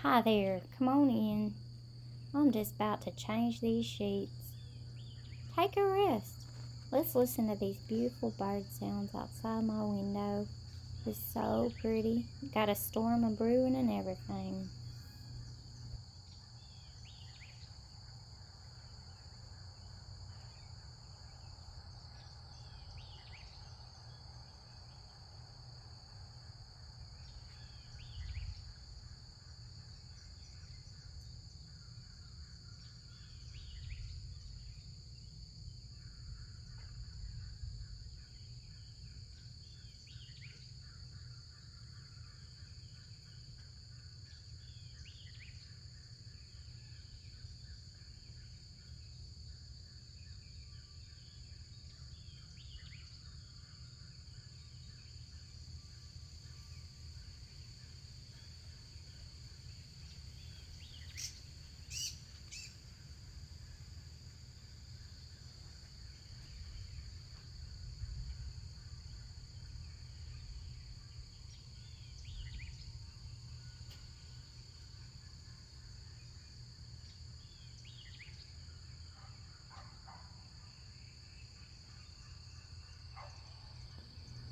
Hi there, come on in. I'm just about to change these sheets. Take a rest. Let's listen to these beautiful bird sounds outside my window. It's so pretty. Got a storm a brewing and everything.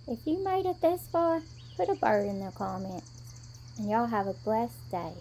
If you made it this far, put a bird in the comments. And y'all have a blessed day.